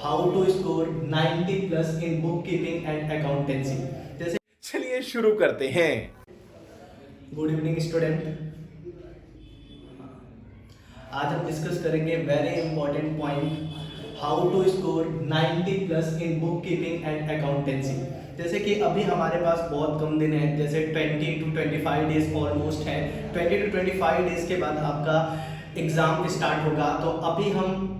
How to score 90 plus in book keeping and accountancy. जैसे चलिए शुरू करते हैं। गुड इवनिंग स्टूडेंट, आज हम डिस्कस करेंगे very important point, how to score 90 plus in book keeping and accountancy. जैसे कि अभी हमारे पास बहुत कम दिन है, जैसे 20 to 25 डेज ऑलमोस्ट है। 20 to 25 डेज के बाद आपका एग्जाम स्टार्ट होगा। तो अभी हम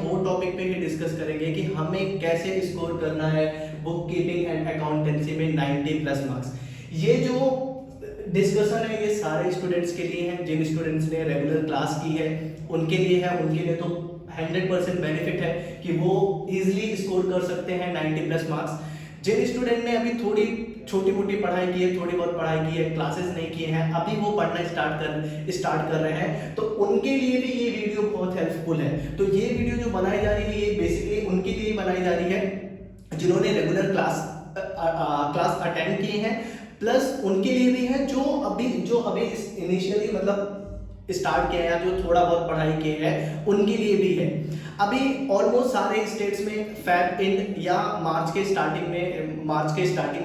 वो टॉपिक पे ही डिस्कस करेंगे कि हमें कैसे स्कोर करना है बुक कीपिंग एंड अकाउंटेंसी में 90 प्लस मार्क्स। ये जो डिस्कशन है ये सारे स्टूडेंट्स के लिए है, जिन स्टूडेंट्स ने रेगुलर क्लास की है उनके लिए है। उनके लिए तो 100% बेनिफिट है कि वो इजीली स्कोर कर सकते हैं 90 प्लस मार्क्स। जिन स्टूडेंट ने अभी थोड़ी छोटी मोटी पढ़ाई की है, थोड़ी बहुत पढ़ाई की है, क्लासेस नहीं किए हैं, अभी वो पढ़ना स्टार्ट कर रहे हैं, तो उनके लिए भी ये वीडियो बहुत हेल्पफुल है। तो ये वीडियो जो बनाई जा रही है ये बेसिकली उनके लिए बनाई जा रही है जिन्होंने रेगुलर क्लास अटेंड किए हैं, प्लस उनके लिए भी है जो अभी इनिशियली मतलब स्टार्ट किया है या जो थोड़ा बहुत पढ़ाई किए हैं उनके लिए भी है। अभी ऑलमोस्ट सारे स्टेट्स में फेब एंड या मार्च के स्टार्टिंग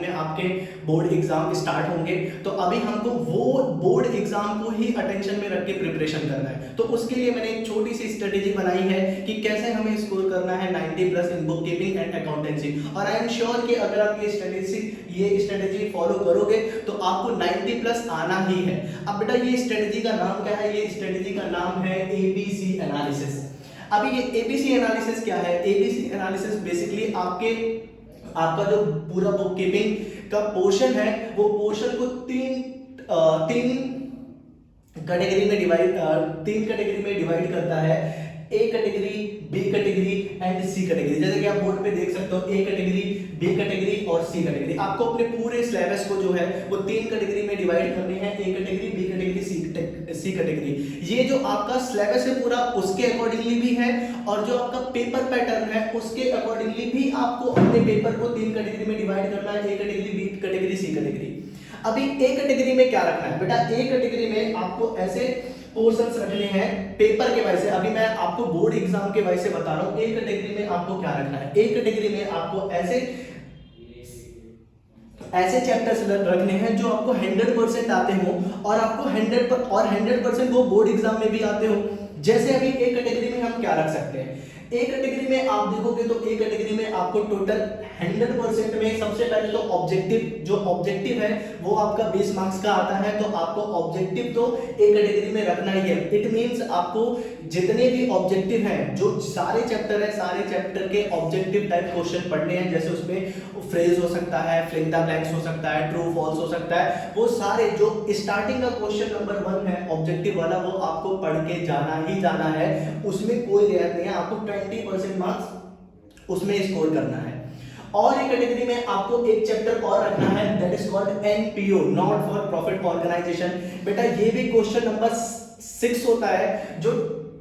में आपके बोर्ड एग्जाम स्टार्ट होंगे। तो अभी हमको वो बोर्ड एग्जाम को ही अटेंशन में रख के प्रिपरेशन करना है। तो उसके लिए मैंने एक छोटी सी स्ट्रेटेजी बनाई है कि कैसे हमें स्कोर करना है 90 plus in book keeping and accountancy. और आई एम श्योर कि अगर आप ये स्ट्रेटेजी फॉलो करोगे तो आपको 90 प्लस आना ही है। अब बेटा ये स्ट्रेटेजी का नाम क्या है? ये स्ट्रेटेजी का नाम है एबीसी एनालिसिस। अभी ये एबीसी एनालिसिस क्या है? एबीसी एनालिसिस बेसिकली आपका जो पूरा बुक कीपिंग का पोर्शन है वो पोर्शन को तीन कैटेगरी में डिवाइड करता है। A category, B category and C category. जैसे कि आप बोर्ड पे देख सकते हो ए कैटेगरी, बी कैटेगरी और सी कैटेगरी। आपको अपने पूरे सिलेबस को जो है वो तीन कैटेगरी में डिवाइड करनी है, A category, B category, C category. ये जो आपका सिलेबस है पूरा उसके अकॉर्डिंगली भी है, और जो आपका पेपर पैटर्न है उसके अकॉर्डिंगली भी आपको अपने पेपर को तीन कैटेगरी में डिवाइड करना है, A category, B category, C category. अभी ए कैटेगरी में क्या रखना है बेटा? ए कैटेगरी में आपको ऐसे पोर्शंस रखने हैं पेपर के वजह से। अभी मैं आपको बोर्ड एग्जाम के वजह से बता रहा हूं ए कैटेगरी में आपको क्या रखना है। ए कैटेगरी में आपको ऐसे चैप्टर्स रखने हैं जो आपको 100% आते हो, और आपको 100% वो बोर्ड एग्जाम में भी आते हो। जैसे अभी ए कैटेगरी में हम क्या रख सकते हैं? ए कैटेगरी में आप देखोगे तो ए कैटेगरी में आपको टोटल 100% में सबसे पहले तो ऑब्जेक्टिव है वो आपका 20 मार्क्स का आता है। तो आपको ऑब्जेक्टिव तो ए कैटेगरी में रखना ही है। इट मींस आपको जितने भी ऑब्जेक्टिव हैं, जो सारे चैप्टर है, सारे चैप्टर के ऑब्जेक्टिव टाइप क्वेश्चन पढ़ने हैं। जैसे उसमें फ्रेज हो सकता है, फिल इन द ब्लैंक्स हो सकता है, ट्रू फॉल्स हो सकता है, वो सारे जो स्टार्टिंग का क्वेश्चन नंबर 1 है ऑब्जेक्टिव वाला, वो आपको पढ़ के जाना ही जाना है। उसमें कोई रेयर नहीं है। आपको 20% मार्क्स उसमें स्कोर करना है। और एक कैटेगरी में आपको एक चैप्टर और रखना है, that is called NPO, not for profit organisation. बेटा ये भी क्वेश्चन नंबर 6 होता है जो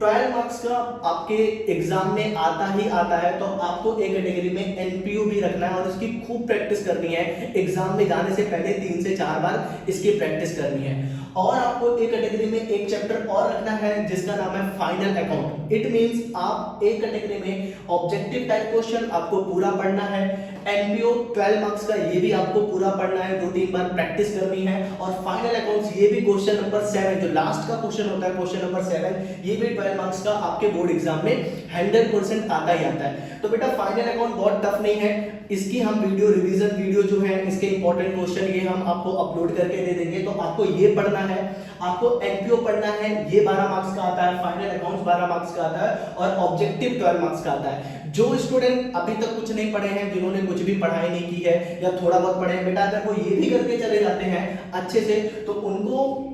12 मार्क्स का आपके एग्जाम में आता ही आता है। तो आपको एक कैटेगरी में एनपीओ भी रखना है और इसकी खूब प्रैक्टिस करनी है। एग्जाम में जाने से पहले 3 से 4 बार इसकी प्रैक्टिस करनी है। और आपको एक कैटेगरी में एक चैप्टर और रखना है जिसका नाम है फाइनल अकाउंट। इट मींस आप एक कैटेगरी में ऑब्जेक्टिव टाइप क्वेश्चन आपको पूरा पढ़ना है, एनपीओ 12 मार्क्स का ये भी आपको पूरा पढ़ना है, 2-3 बार प्रैक्टिस करनी है। और फाइनल अकाउंट्स ये भी क्वेश्चन नंबर 7 जो लास्ट का क्वेश्चन होता है, क्वेश्चन नंबर 7, ये भी 12 मार्क्स का आपके बोर्ड एग्जाम में 100% आता ही आता है। तो बेटा फाइनल अकाउंट बहुत टफ नहीं है। इसकी हम रिवीजन वीडियो जो है, इसके इंपॉर्टेंट क्वेश्चन ये हम आपको अपलोड करके दे देंगे। तो आपको ये पढ़ना है, आपको एनपीओ पढ़ना है, ये 12 मार्क्स का आता है, फाइनल अकाउंट्स 12 मार्क्स का आता है, और ऑब्जेक्टिव 12 मार्क्स का आता है। जो स्टूडेंट अभी तक कुछ नहीं पढ़े हैं, जिन्होंने कुछ भी पढ़ाई नहीं की है या थोड़ा बहुत पढ़े हैं, बेटा अगर वो ये भी करके चले जाते हैं अच्छे से, तो उनको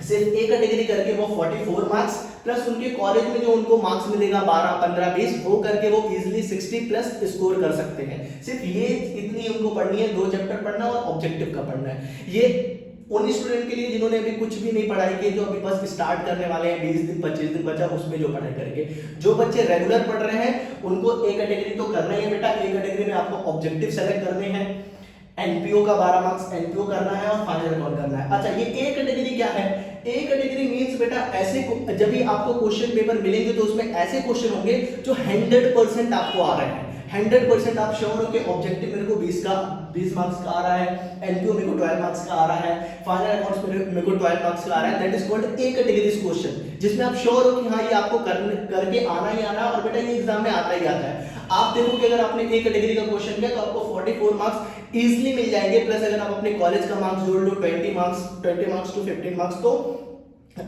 सिर्फ एक कैटेगरी करके वो 44 मार्क्स प्लस उनके कॉलेज में जो उनको मार्क्स मिलेगा 12, 15, 20, वो करके वो इजीली 60 प्लस स्कोर कर सकते हैं। सिर्फ ये इतनी उनको पढ़नी है, 2 चैप्टर पढ़ना और ऑब्जेक्टिव का पढ़ना है। ये उन स्टूडेंट के लिए जिन्होंने अभी कुछ भी नहीं पढ़ाई की, जो अभी बस स्टार्ट करने वाले हैं, 20 दिन 25 दिन बचा उसमें जो पढ़ाई करेंगे। जो बच्चे रेगुलर पढ़ रहे हैं उनको ए कैटेगरी तो करना ही है बेटा। ए कैटेगरी में आपको ऑब्जेक्टिव सेलेक्ट करने हैं, एनपीओ का 12 मार्क्स एनपीओ करना है और फाइनल अकाउंट करना है। अच्छा ये ए कैटेगरी क्या है? ए कैटेगरी मींस बेटा ऐसे जब भी आपको क्वेश्चन पेपर मिलेंगे तो उसमें ऐसे क्वेश्चन होंगे जो 100% आपको आ रहे हैं, 100% आप श्योर हो कि ऑब्जेक्टिव मेरे को 20 मार्क्स का आ रहा है, एलपीओ मेरे को 12 मार्क्स का आ रहा है, फाइनल अकाउंट्स मेरे को 12 मार्क्स का आ रहा है, that is called A category question, जिसमें आप श्योर हो कि हाँ ये आपको करके आना ही आना है और बेटा ये एग्जाम में आता ही आता है। आप देखोगे अगर आपने ए कैटेगरी का क्वेश्चन किया तो आपको 44 मार्क्स इजीली मिल जाएंगे, प्लस अगर आप अपने कॉलेज का मार्क्स जोड़ लो 20 मार्क्स टू 15 मार्क्स तो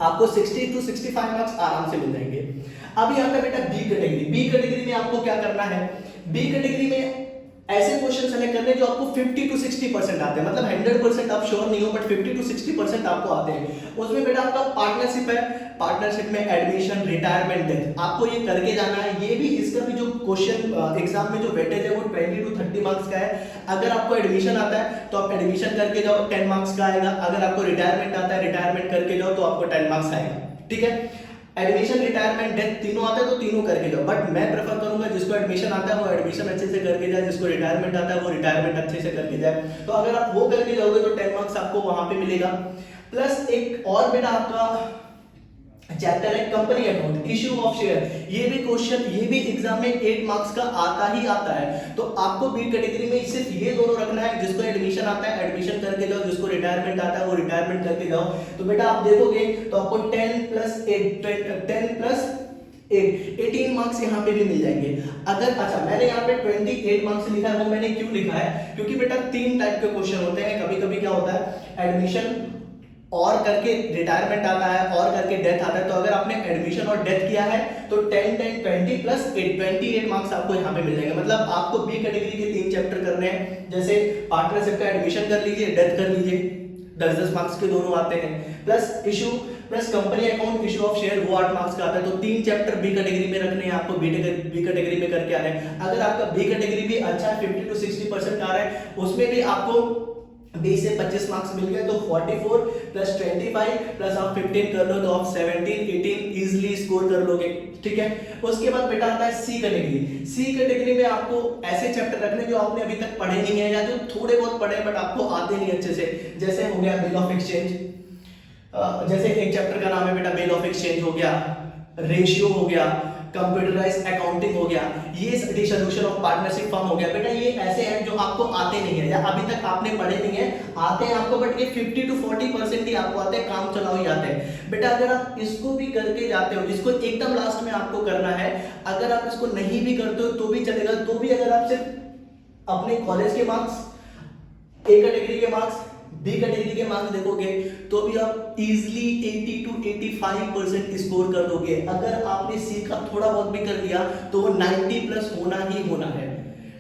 आपको 60 टू 65 मार्क्स आराम से मिल जाएंगे। अब यहाँ पे बेटा बी कैटेगरी में आपको क्या करना है, बी कैटेगरी में ऐसे क्वेश्चन सेलेक्ट करने जो आपको 50 टू 60% आते हैं, मतलब 100% आप श्योर नहीं हो बट 50 टू 60% आपको आते हैं। उसमें बेटा आपका पार्टनरशिप है, पार्टनरशिप में एडमिशन, रिटायरमेंट, डेथ आपको ये करके जाना है। ये भी इसका भी जो क्वेश्चन एग्जाम में जो वेटेज है वो 20 टू 30 मार्क्स का है। अगर आपको एडमिशन आता है तो आप एडमिशन करके जाओ, 10 मार्क्स का आएगा। अगर आपको रिटायरमेंट आता है, रिटायरमेंट करके जाओ तो आपको 10 मार्क्स आएगा, ठीक है। एडमिशन, रिटायरमेंट, डेथ तीनों आता है तो तीनों करके जाओ, बट मैं प्रेफर करूंगा जिसको एडमिशन आता है वो एडमिशन अच्छे से करके जाए, जिसको रिटायरमेंट आता है वो रिटायरमेंट अच्छे से करके जाए। तो अगर आप वो करके जाओगे तो 10 मार्क्स आपको वहां पे मिलेगा। प्लस एक और बेटा आपका चैप्टर है company account, issue of share. ये भी क्वेश्चन, ये भी एग्जाम में 8 मार्क्स का आता ही आता है। तो आपको बी कैटेगरी में सिर्फ ये दोनों रखना है, जिसको एडमिशन आता है एडमिशन करके जाओ, जिसको रिटायरमेंट आता है वो रिटायरमेंट करके जाओ। तो बेटा आप देखोगे तो आपको 10 प्लस 8 18 मार्क्स यहाँ पे भी मिल जाएंगे। अगर अच्छा मैंने यहाँ पे 28 मार्क्स लिखा है, वो मैंने क्यों लिखा है, क्योंकि बेटा 3 टाइप के क्वेश्चन होते हैं। कभी कभी क्या होता है एडमिशन और करके रिटायरमेंट आता है और करके डेथ आता है। तो अगर आपने एडमिशन और डेथ किया है तो 10 10 20 प्लस 28 मार्क्स आपको यहाँ पे मिल जाएंगे। मतलब आपको बी कैटेगरी के 3 चैप्टर करने हैं, जैसे पार्टनरशिप का एडमिशन कर लीजिए, डेथ कर लीजिए, 10-10 मार्क्स के दोनों आते हैं, plus issue plus company account, issue of share वो 8 मार्क्स का आता है। तो 3 चैप्टर बी कैटेगरी में रखने हैं आपको, बी कैटेगरी में करके आ रहे हैं। अगर आपका बी कैटेगरी भी अच्छा है, 50 टू 60% आ रहा है, उसमें भी आपको 20 से 25 मार्क्स मिल गए तो 44 प्लस 25 प्लस आप 15 कर लो तो आप 17 18 इजीली स्कोर कर लोगे, ठीक है। उसके बाद बेटा आता है सी कैटेगरी। सी कैटेगरी में आपको ऐसे चैप्टर रखने जो आपने अभी तक पढ़े नहीं है या जो थोड़े बहुत पढ़े बट आपको आते नहीं अच्छे से। जैसे हो गया बिल ऑफ एक्सचेंज, जैसे एक चैप्टर का नाम है बेटा बिल ऑफ एक्सचेंज हो गया, रेशियो हो गया, कंप्यूटराइज्ड अकाउंटिंग हो गया, ये डिसोल्यूशन ऑफ पार्टनरशिप फॉर्म हो गया। बेटा ये ऐसे हैं जो आपको आते नहीं है या अभी तक आपने पढ़े नहीं है, आते हैं आपको बट ये 50 टू 40% ही आपको आते हैं, काम चलाओ ही आते हैं। बेटा अगर आप इसको भी करके जाते हो, इसको एकदम लास्ट में आपको करना है, अगर आप इसको नहीं भी करते हो तो भी चलेगा। तो भी अगर आप सिर्फ अपने कॉलेज के मार्क्स, ए कैटेगरी के मार्क्स, बी कैटेगरी के मार्क्स देखोगे तो भी आप इजीली 80 टू 85% स्कोर कर दोगे। अगर आपने सी का थोड़ा बहुत भी कर लिया तो वो 90 प्लस होना ही होना है,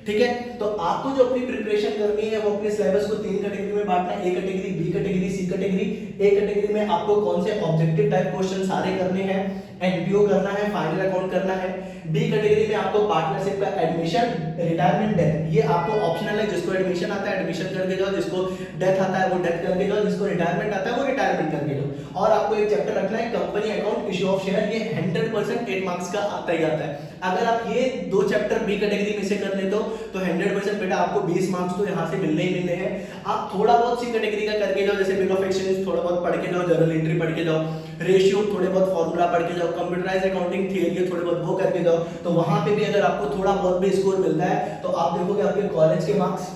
ठीक है। तो आपको जो अपनी प्रिपरेशन करनी है वो अपने सिलेबस को 3 कैटेगरी में बांटना है, A category, B category, C category. A category में आपको कौन से ऑब्जेक्टिव टाइप क्वेश्चन सारे करने हैं, एनपीओ करना है, फाइनल अकाउंट करना है। बी कैटेगरी में आपको पार्टनरशिप का एडमिशन, रिटायरमेंट, डेथ ये आपको ऑप्शनल है। जिसको एडमिशन आता है एडमिशन करके जाओ, जिसको डेथ आता है वो डेथ करके जाओ, जिसको रिटायरमेंट आता है वो रिटायरमेंट करके जाओ। और आपको एक चैप्टर रखना है company account, issue of share, ये 100% 8 मार्क्स का आता ही आता है। अगर आप ये 2 चैप्टर बी कैटेगरी में से कर लेते हो तो 100% बेटा आपको 20 मार्क्स तो यहाँ से मिलने ही मिलने हैं। आप थोड़ा बहुत सी कैटेगरी का करके जाओ, जैसे बिल ऑफ एक्सचेंज थोड़ा बहुत पढ़ के जाओ, जर्नल एंट्री पढ़ के जाओ, रेशियो थोड़े बहुत फॉर्मूला पढ़ के जाओ, कंप्यूटराइज्ड अकाउंटिंग थियरी थोड़े बहुत वो करके जाओ। तो वहां पे भी अगर आपको थोड़ा बहुत भी स्कोर मिलता है तो आप देखोगे आपके कॉलेज के मार्क्स,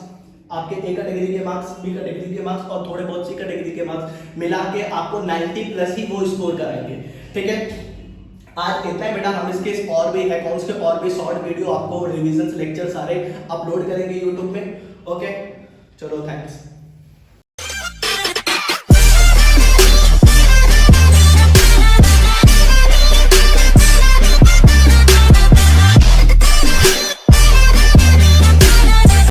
आपके ए कैटेगरी के मार्क्स, बी कैटेगरी के मार्क्स और थोड़े बहुत सी कैटेगरी के मार्क्स मिला के आपको 90 प्लस ही वो स्कोर कराएंगे, ठीक है। आज इतना है बेटा, हम इसके और भी अकाउंट्स के और भी शॉर्ट वीडियो आपको रिवीजन लेक्चर सारे अपलोड करेंगे यूट्यूब में, ओके। चलो थैंक्स।